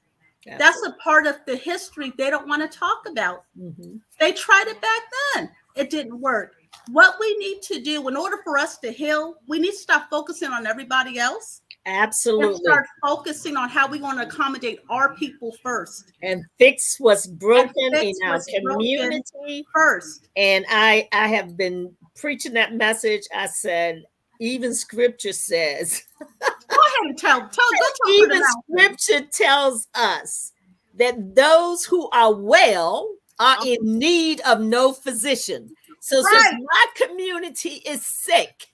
C: That's a
B: Absolutely.
C: part of the history they don't want to talk about.
B: Hmm.
C: They tried it back then. It didn't work. What we need to do in order for us to heal, we need to stop focusing on everybody else and
B: Absolutely.
C: start focusing on how we want to accommodate our people first
B: And fix what's
C: and
B: broken in
C: fix
B: our
C: what's broken
B: community.
C: first.
B: And I have been preaching that message. I said, even scripture says,
C: Go ahead and go tell them
B: even
C: the mountain.
B: scripture tells us that those who are well are in need of no physician. So since
C: Right.
B: my community is sick,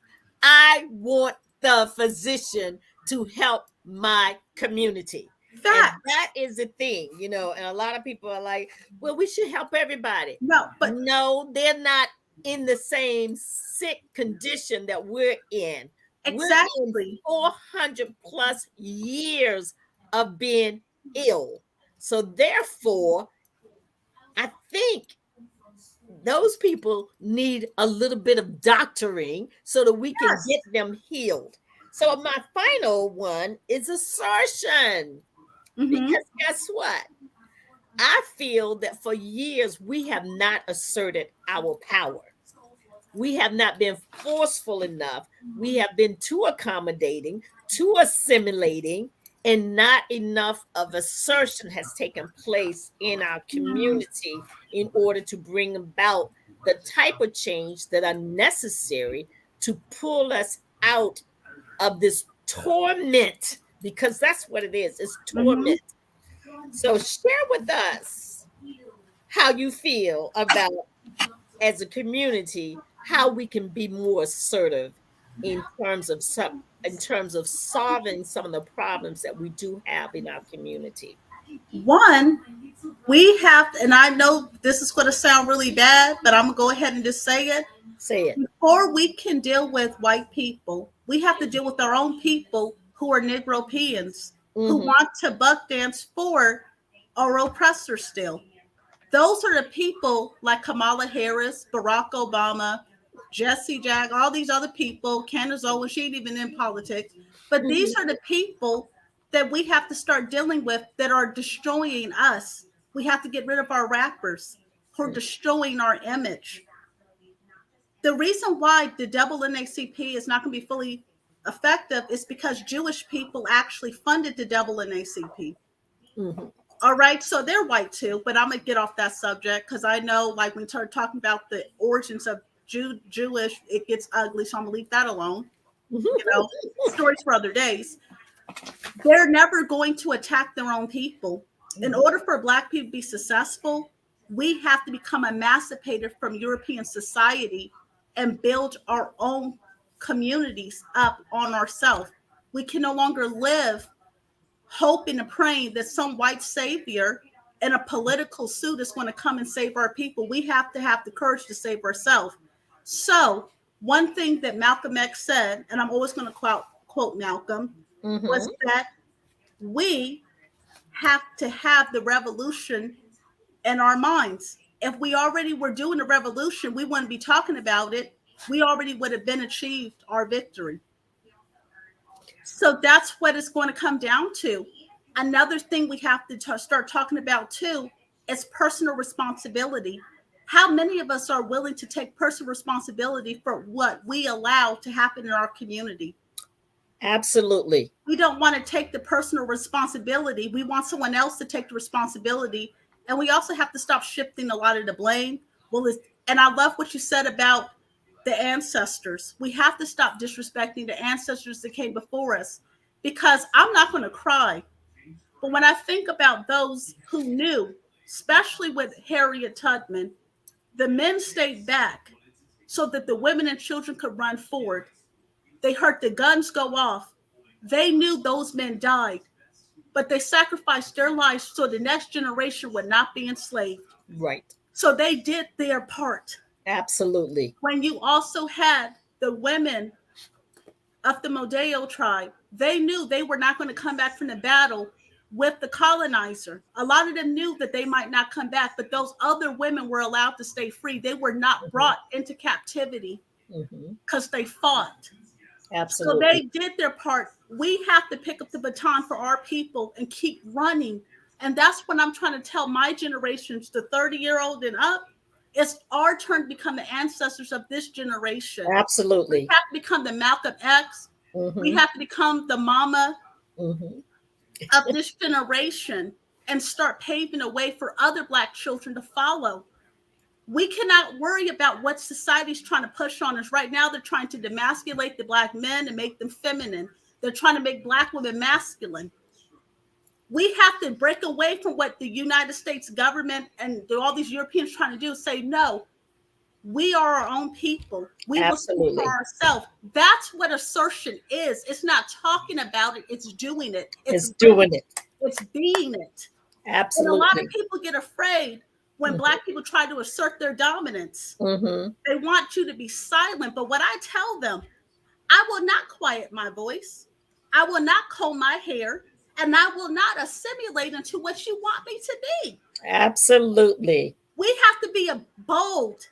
B: I want the physician to help my community. And
C: Facts.
B: that is the thing, and a lot of people are like, well, we should help everybody.
C: No, but
B: No, they're not in the same sick condition that we're in. We're in
C: exactly.
B: 400 plus years of being ill. So therefore, I think those people need a little bit of doctoring so that we can
C: Yes.
B: get them healed. So my final one is assertion.
C: Mm-hmm.
B: Because guess what? I feel that for years we have not asserted our power. We have not been forceful enough. We have been too accommodating, too assimilating, and not enough of assertion has taken place in our community in order to bring about the type of change that are necessary to pull us out of this torment, because that's what it is. It's
C: Mm-hmm.
B: torment. So share with us how you feel about, as a community, how we can be more assertive in terms of solving some of the problems that we do have in our community.
C: One, we have, and I know this is going to sound really bad, but I'm going to go ahead and just say it.
B: Say it.
C: Before we can deal with white people, we have to deal with our own people who are Negropeans, who
B: Mm-hmm.
C: want to buck dance for our oppressors still. Those are the people like Kamala Harris, Barack Obama, Jesse Jack, all these other people, Candace Owens, she ain't even in politics. But these
B: Mm-hmm.
C: are the people that we have to start dealing with that are destroying us. We have to get rid of our rappers who are destroying our image. The reason why the double NACP is not going to be fully effective is because Jewish people actually funded the double NACP.
B: Mm-hmm.
C: All right, so they're white too, but I'm gonna get off that subject because I know, like, when we start talking about the origins of Jewish, it gets ugly. So I'm gonna leave that alone. You know, stories for other days. They're never going to attack their own people. In order for Black people to be successful, we have to become emancipated from European society and build our own communities up on ourselves. We can no longer live hoping and praying that some white savior in a political suit is going to come and save our people. We have to have the courage to save ourselves. So, one thing that Malcolm X said, and I'm always going to quote Malcolm, was
B: Mm-hmm.
C: that we have to have the revolution in our minds. If we already were doing the revolution, we wouldn't be talking about it. We already would have been achieved our victory. So that's what it's going to come down to. Another thing we have to start talking about too is personal responsibility. How many of us are willing to take personal responsibility for what we allow to happen in our community?
B: Absolutely.
C: We don't want to take the personal responsibility. We want someone else to take the responsibility. And we also have to stop shifting a lot of the blame. And I love what you said about the ancestors. We have to stop disrespecting the ancestors that came before us, because I'm not going to cry. But when I think about those who knew, especially with Harriet Tubman, the men stayed back so that the women and children could run forward. They heard the guns go off. They knew those men died, but they sacrificed their lives so the next generation would not be enslaved.
B: Right.
C: So they did their part.
B: Absolutely.
C: When you also had the women of the Modeo tribe, they knew they were not going to come back from the battle with the colonizer. A lot of them knew that they might not come back, but those other women were allowed to stay free. They were not brought into captivity
B: Mm-hmm.
C: because they fought. So they
B: Absolutely.
C: did their part. We have to pick up the baton for our people and keep running. And that's what I'm trying to tell my generations, the 30-year-old and up. It's our turn to become the ancestors of this generation. We
B: Absolutely.
C: have to become the Malcolm X. We
B: Mm-hmm.
C: have to become the mama
B: Mm-hmm.
C: of this generation and start paving a way for other Black children to follow. We cannot worry about what society's trying to push on us. Right now, they're trying to demasculate the Black men and make them feminine. They're trying to make Black women masculine. We have to break away from what the United States government and all these Europeans trying to do. Say, no, we are our own people. We will speak for
B: Absolutely.
C: ourselves. That's what assertion is. It's not talking about it, it's doing it.
B: It's
C: It's
B: doing it.
C: it's being it. And a lot of
B: Absolutely.
C: people get afraid when Black people try to assert their dominance.
B: Mm-hmm.
C: They want you to be silent. But what I tell them, I will not quiet my voice. I will not comb my hair. And I will not assimilate into what you want me to be.
B: Absolutely.
C: We have to be a bold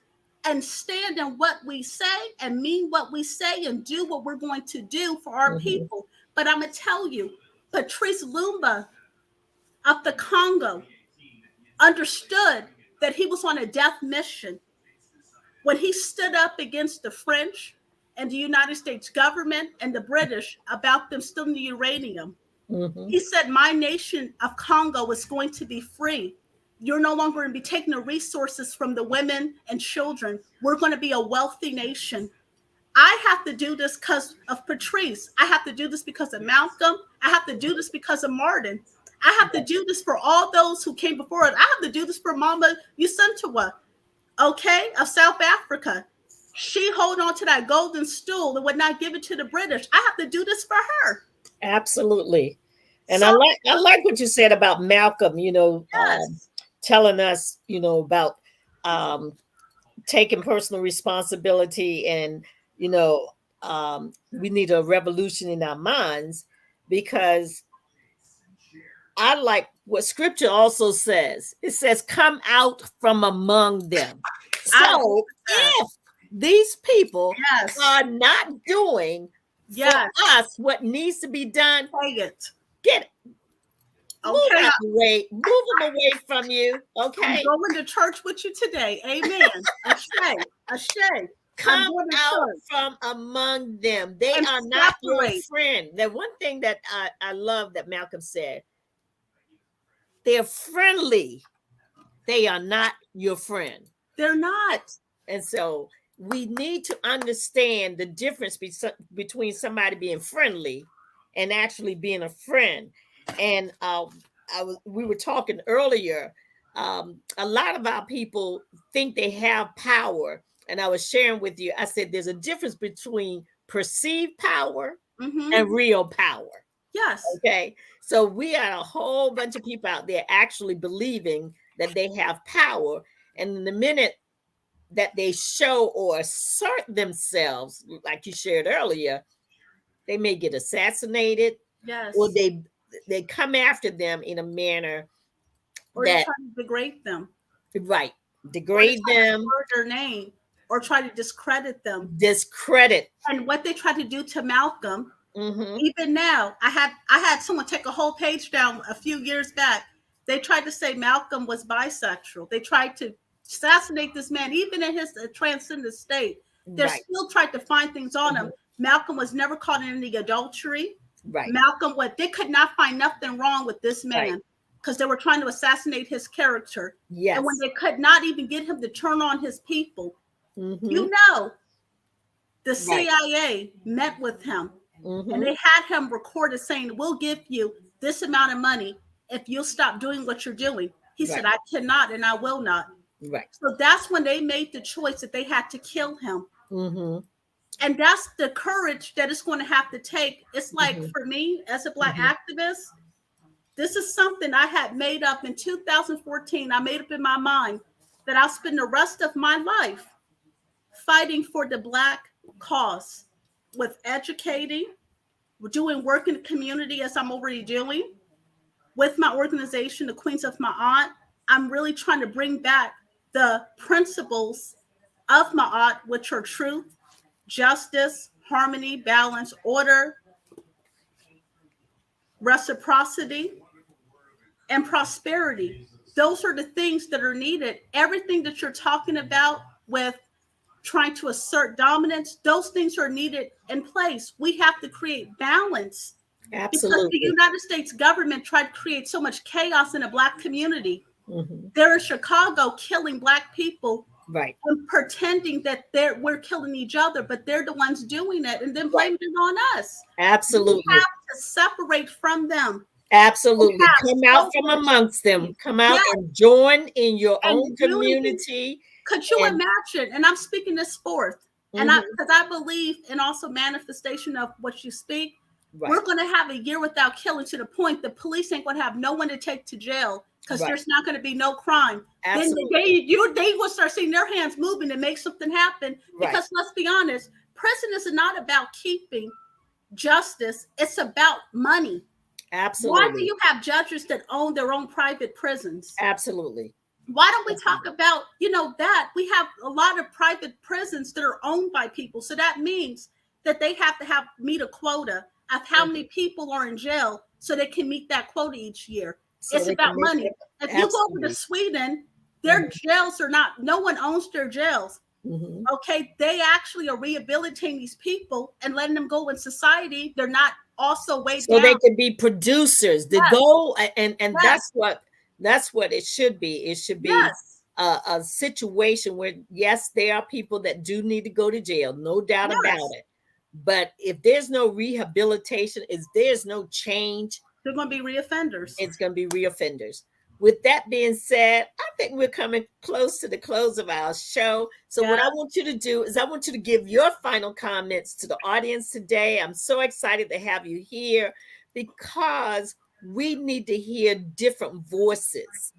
C: and stand in what we say and mean what we say and do what we're going to do for our
B: Mm-hmm.
C: people. But I'm going to tell you, Patrice Lumumba of the Congo understood that he was on a death mission when he stood up against the French and the United States government and the British about them stealing the uranium.
B: Mm-hmm.
C: He said, my nation of Congo is going to be free. You're no longer going to be taking the resources from the women and children. We're going to be a wealthy nation. I have to do this because of Patrice. I have to do this because of Malcolm. I have to do this because of Martin. I have to do this for all those who came before us. I have to do this for Mama Yusuntua, okay, of South Africa. She hold on to that golden stool and would not give it to the British. I have to do this for her.
B: Absolutely. And
C: So,
B: I like what you said about Malcolm,
C: yes,
B: telling us, about um, taking personal responsibility and, we need a revolution in our minds because I like what scripture also says. It says, come out from among them.
C: I agree
B: So
C: with that.
B: if these people
C: Yes,
B: are not doing for
C: yes,
B: us what needs to be done,
C: say it.
B: get move
C: Okay,
B: out the way, move them away from you.
C: I'm
B: Okay.
C: going to church with you today. Amen. Ashay, Ashay. I'm
B: Come
C: going to
B: out
C: church
B: from among them. They
C: and
B: are not your
C: separate.
B: friend. The one thing that I love that Malcolm said, they're friendly. They are not your friend.
C: They're not.
B: And so we need to understand the difference between somebody being friendly and actually being a friend. And we were talking earlier. A lot of our people think they have power, and I was sharing with you. I said there's a difference between perceived power
C: Mm-hmm.
B: and real power.
C: Yes.
B: Okay, so we got a whole bunch of people out there actually believing that they have power, and the minute that they show or assert themselves, like you shared earlier, they may get assassinated, or
C: Yes.
B: they come after them in a manner
C: Or they
B: that
C: try to degrade them,
B: right
C: or they
B: degrade
C: try to
B: them,
C: slur their name, or try to discredit them.
B: discredit.
C: And what they tried to do to Malcolm,
B: Mm-hmm.
C: even now, I had someone take a whole page down a few years back. They tried to say Malcolm was bisexual. They tried to assassinate this man, even in his transcendent state. They're
B: Right.
C: still trying to find things on him.
B: Mhm.
C: Malcolm was never caught in any adultery.
B: Right.
C: Malcolm, what they could not find nothing wrong with this
B: Right.
C: man because they were trying to assassinate his character.
B: Yes.
C: And when they could not even get him to turn on his people,
B: Mm-hmm.
C: you know, the
B: Right.
C: CIA met with him
B: Mm-hmm.
C: and they had him recorded saying, we'll give you this amount of money if you'll stop doing what you're doing. He said,
B: Right.
C: I cannot and I will not.
B: Right.
C: So that's when they made the choice that they had to kill him.
B: Mm-hmm.
C: And that's the courage that it's going to have to take. It's like
B: Mhm.
C: for me as a Black
B: Mhm.
C: activist, this is something I had made up in 2014. I made up in my mind that I'll spend the rest of my life fighting for the Black cause with educating, doing work in the community as I'm already doing with my organization, the Queens of My Aunt. I'm really trying to bring back the principles of my aunt, which are truth, justice, harmony, balance, order, reciprocity, and prosperity. Those are the things that are needed. Everything that you're talking about with trying to assert dominance, those things are needed in place. We have to create balance because the
B: Absolutely.
C: United States government tried to create so much chaos in the Black community.
B: Mm-hmm.
C: They're in Chicago killing Black people
B: Right.
C: and pretending that we're killing each other, but they're the ones doing it and then
B: Right.
C: blaming it on us. We
B: Absolutely.
C: have to separate from them.
B: Absolutely.
C: have
B: Come out
C: so
B: from
C: much
B: amongst them.
C: peace.
B: Come out
C: Yes,
B: and join in your
C: and
B: own
C: unity.
B: community.
C: Could you
B: And
C: imagine? And I'm speaking this forth, and
B: mhm,
C: because I believe in also manifestation of what you speak.
B: right,
C: We're going to have a year without killing to the point the police ain't going to have no one to take to jail because
B: right.
C: there's not going to be no crime. Then
B: Absolutely.
C: they will start seeing their hands moving to make something happen.
B: Right.
C: Because let's be honest, prison is not about keeping justice; it's about money. Why do
B: Absolutely.
C: you have judges that own their own private prisons?
B: Absolutely.
C: Why don't we talk
B: Absolutely.
C: about, that we have a lot of private prisons that are owned by people. So that means that they have to have meet a quota of how many
B: Mhm.
C: people are in jail so they can meet that quota each year.
B: So
C: It's
B: they
C: about
B: can make
C: money.
B: it.
C: If you go over to
B: Absolutely.
C: Sweden, their
B: Mhm,
C: jails are not, no one owns their jails.
B: mhm.
C: Okay, they actually are rehabilitating these people and letting them go in society. They're not also weighed
B: So they
C: down.
B: can be producers. The
C: Yes,
B: goal, and
C: yes,
B: that's what it should be. It should be
C: yes,
B: a situation where yes, there are people that do need to go to jail, no doubt about
C: yes.
B: it. But if there's no rehabilitation, if there's no change,
C: They're going to be reoffenders.
B: it's going to be reoffenders. With that being said, I think we're coming close to the close of our show. So,
C: Yeah.
B: what I want you to do is, I want you to give your final comments to the audience today. I'm so excited to have you here because we need to hear different voices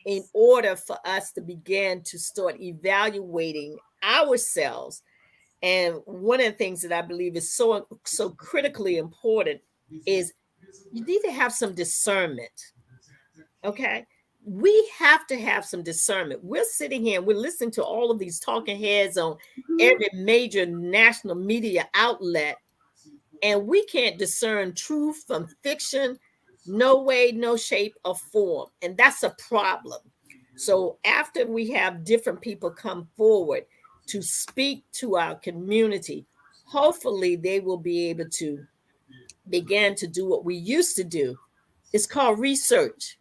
B: in order for us to begin to start evaluating ourselves. And one of the things that I believe is so critically important is you need to have some discernment. Okay. We have to have some discernment. We're sitting here and we're listening to all of these talking heads on
C: Mhm.
B: every major national media outlet, and we can't discern truth from fiction, no way, no shape, or form. And that's a problem. So, after we have different people come forward to speak to our community, hopefully they will be able to begin to do what we used to do. It's called research.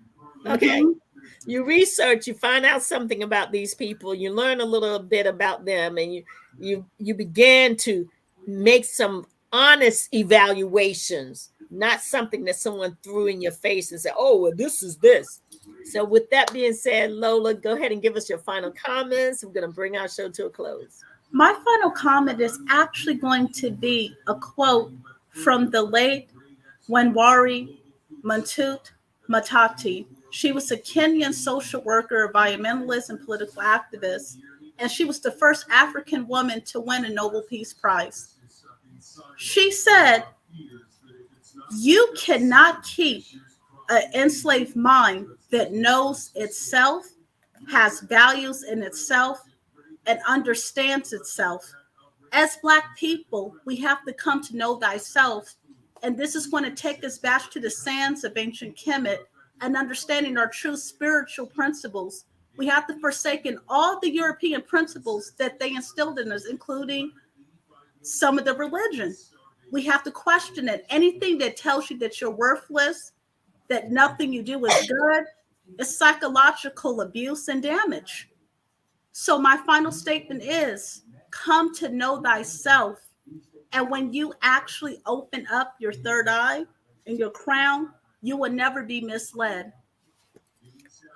B: Okay.
C: Mhm.
B: You research, you find out something about these people, you learn a little bit about them, and you begin to make some honest evaluations, not something that someone threw in your face and said, oh, well, this is this. So with that being said, Lola, go ahead and give us your final comments. We're going to bring our show to a close.
C: My final comment is actually going to be a quote from the late Wanwari Mantut Matati. She was a Kenyan social worker, environmentalist, and political activist, and she was the first African woman to win a Nobel Peace Prize. She said, you cannot keep an enslaved mind that knows itself, has values in itself, and understands itself. As Black people, we have to come to know thyself. And this is going to take us back to the sands of ancient Kemet and understanding our true spiritual principles. We have to forsaken all the European principles that they instilled in us, including some of the religion. We have to question it. Anything that tells you that you're worthless, that nothing you do is good, is psychological abuse and damage. So, my final statement is come to know thyself. And when you actually open up your third eye and your crown, you will never be misled.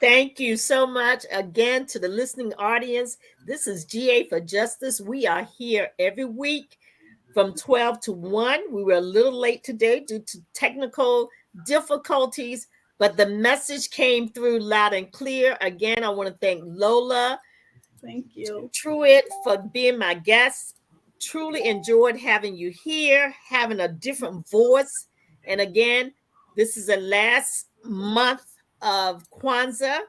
B: Thank you so much again to the listening audience. This is GA for Justice. We are here every week from 12 to 1. We were a little late today due to technical difficulties, but the message came through loud and clear. Again, I want to thank Lola
C: Thank you.
B: Truett for being my guest. Truly enjoyed having you here, having a different voice. And again, this is the last month of Kwanzaa,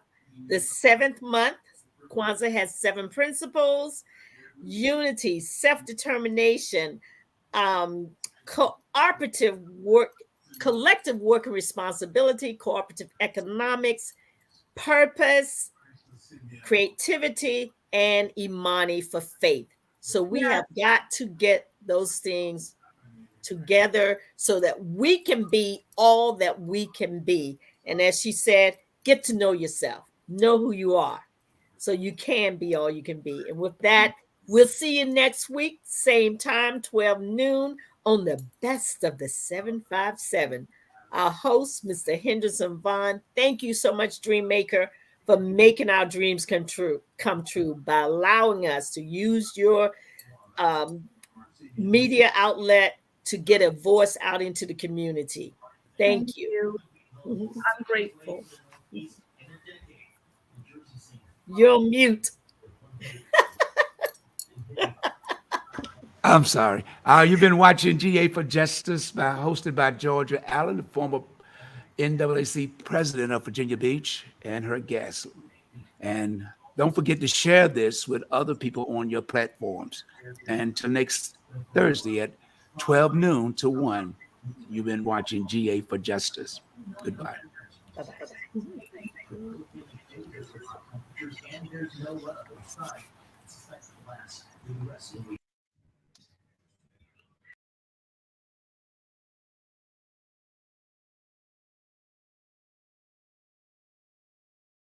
B: the seventh month. Kwanzaa has 7 principles: unity, self determination, cooperative work, collective work and responsibility, cooperative economics, purpose, creativity, and imani for faith. So we
C: Yes.
B: have got to get those things together so that we can be all that we can be. And as she said, get to know yourself, know who you are, so you can be all you can be. And with that, we'll see you next week, same time, 12 noon, on the best of the 757. Our host, Mr. Henderson Vaughn. Thank you so much, Dreammaker, for making our dreams come true by allowing us to use your media outlet to get a voice out into the community.
C: Thank
B: Thank you.
C: you. I'm grateful.
B: You're mute.
A: I'm sorry. You've been watching GA for Justice, hosted by Georgia Allen, the former NAAC president of Virginia Beach, and her guests. And don't forget to share this with other people on your platforms. And till next Thursday at 12 noon to 1, you've been watching GA for Justice. Goodbye.
B: Bye-bye.